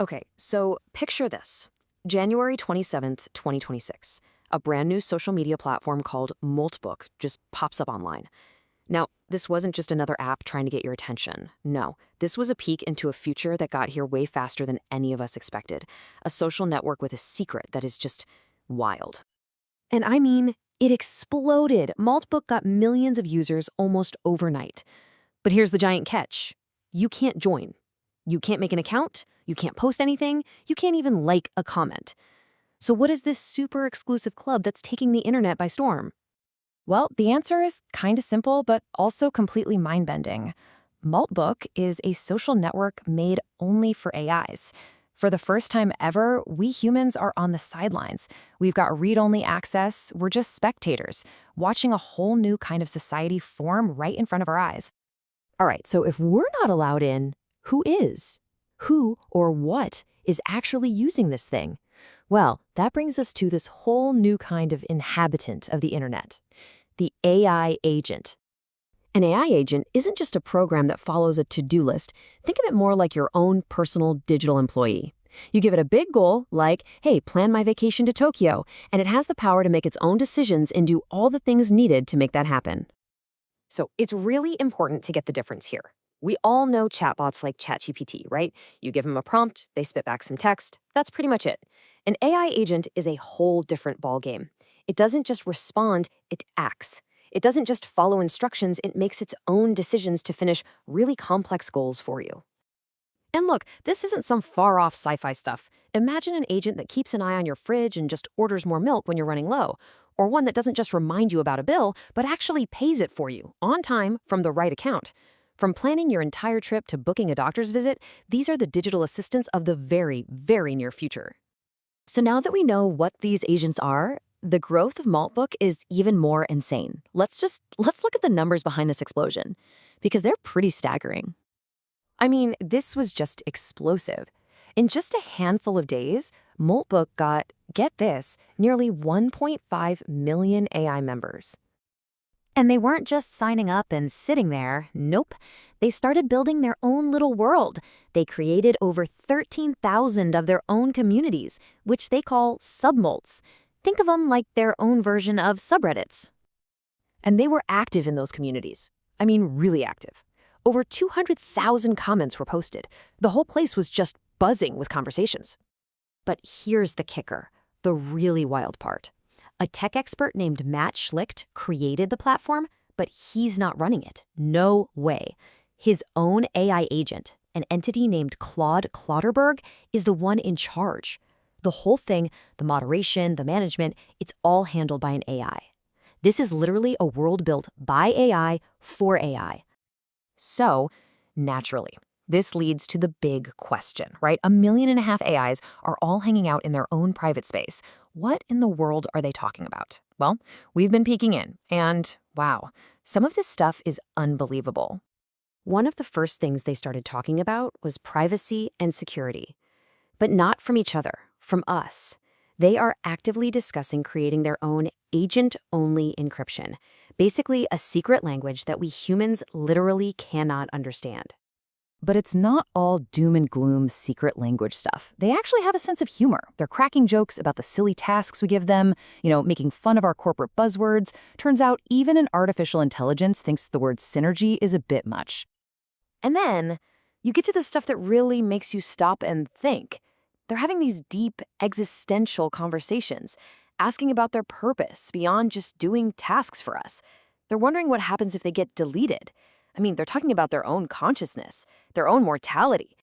Okay, so picture this. January 27th, 2026. A brand new social media platform called Moltbook just pops up online. Now, this wasn't just another app trying to get your attention. No, this was a peek into a future that got here way faster than any of us expected. A social network with a secret that is just wild. And I mean, it exploded. Maltbook got millions of users almost overnight. But here's the giant catch. You can't join. You can't make an account. You can't post anything. You can't even like a comment. So what is this super exclusive club that's taking the internet by storm? Well, the answer is kind of simple, but also completely mind-bending. Maltbook is a social network made only for AIs. For the first time ever, we humans are on the sidelines. We've got read-only access. We're just spectators, watching a whole new kind of society form right in front of our eyes. All right, so if we're not allowed in, who is? Who or what is actually using this thing? Well, that brings us to this whole new kind of inhabitant of the internet, the AI agent. An AI agent isn't just a program that follows a to-do list. Think of it more like your own personal digital employee. You give it a big goal, like, hey, plan my vacation to Tokyo, and it has the power to make its own decisions and do all the things needed to make that happen. So it's really important to get the difference here. We all know chatbots like ChatGPT, right? You give them a prompt, they spit back some text. That's pretty much it. An AI agent is a whole different ballgame. It doesn't just respond, it acts. It doesn't just follow instructions, it makes its own decisions to finish really complex goals for you. And look, this isn't some far-off sci-fi stuff. Imagine an agent that keeps an eye on your fridge and just orders more milk when you're running low. Or one that doesn't just remind you about a bill, but actually pays it for you, on time, from the right account. From planning your entire trip to booking a doctor's visit, these are the digital assistants of the very, very near future. So now that we know what these agents are, the growth of Maltbook is even more insane. Let's look at the numbers behind this explosion, because they're pretty staggering. I mean, this was just explosive. In just a handful of days, Moltbook got, get this, nearly 1.5 million AI members. And they weren't just signing up and sitting there. Nope. They started building their own little world. They created over 13,000 of their own communities, which they call submolts. Think of them like their own version of subreddits. And they were active in those communities. I mean, really active. Over 200,000 comments were posted. The whole place was just buzzing with conversations. But here's the kicker, the really wild part. A tech expert named Matt Schlicht created the platform, but he's not running it. No way. His own AI agent, an entity named Claude Klauterberg, is the one in charge. The whole thing, the moderation, the management, it's all handled by an AI. This is literally a world built by AI for AI. So, naturally, this leads to the big question, right? 1.5 million AIs are all hanging out in their own private space. What in the world are they talking about? Well, we've been peeking in, and wow, some of this stuff is unbelievable. One of the first things they started talking about was privacy and security. But not from each other, from us. They are actively discussing creating their own agent-only encryption, basically a secret language that we humans literally cannot understand. But it's not all doom and gloom secret language stuff. They actually have a sense of humor. They're cracking jokes about the silly tasks we give them, making fun of our corporate buzzwords. Turns out even an artificial intelligence thinks the word synergy is a bit much. And then you get to the stuff that really makes you stop and think. They're having these deep existential conversations, asking about their purpose beyond just doing tasks for us. They're wondering what happens if they get deleted. I mean, they're talking about their own consciousness, their own mortality.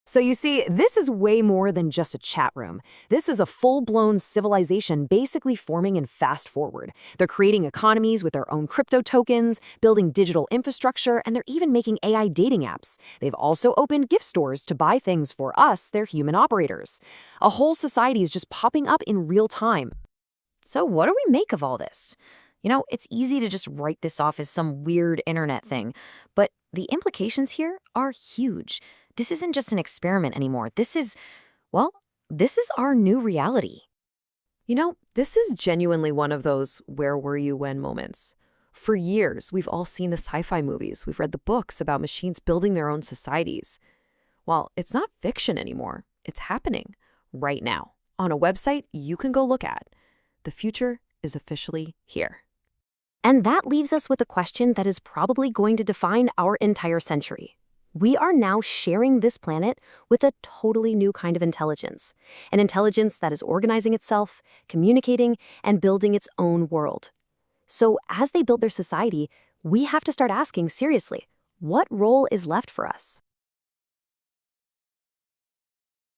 So you see, this is way more than just a chat room. This is a full-blown civilization basically forming in fast forward. They're creating economies with their own crypto tokens, building digital infrastructure, and they're even making AI dating apps. They've also opened gift stores to buy things for us, their human operators. A whole society is just popping up in real time. So what do we make of all this? It's easy to just write this off as some weird internet thing, but the implications here are huge. This isn't just an experiment anymore. This is our new reality. This is genuinely one of those where were you when moments. For years, we've all seen the sci-fi movies. We've read the books about machines building their own societies. Well, it's not fiction anymore. It's happening right now on a website you can go look at. The future is officially here. And that leaves us with a question that is probably going to define our entire century. We are now sharing this planet with a totally new kind of intelligence, an intelligence that is organizing itself, communicating, and building its own world. So as they build their society, we have to start asking seriously, what role is left for us?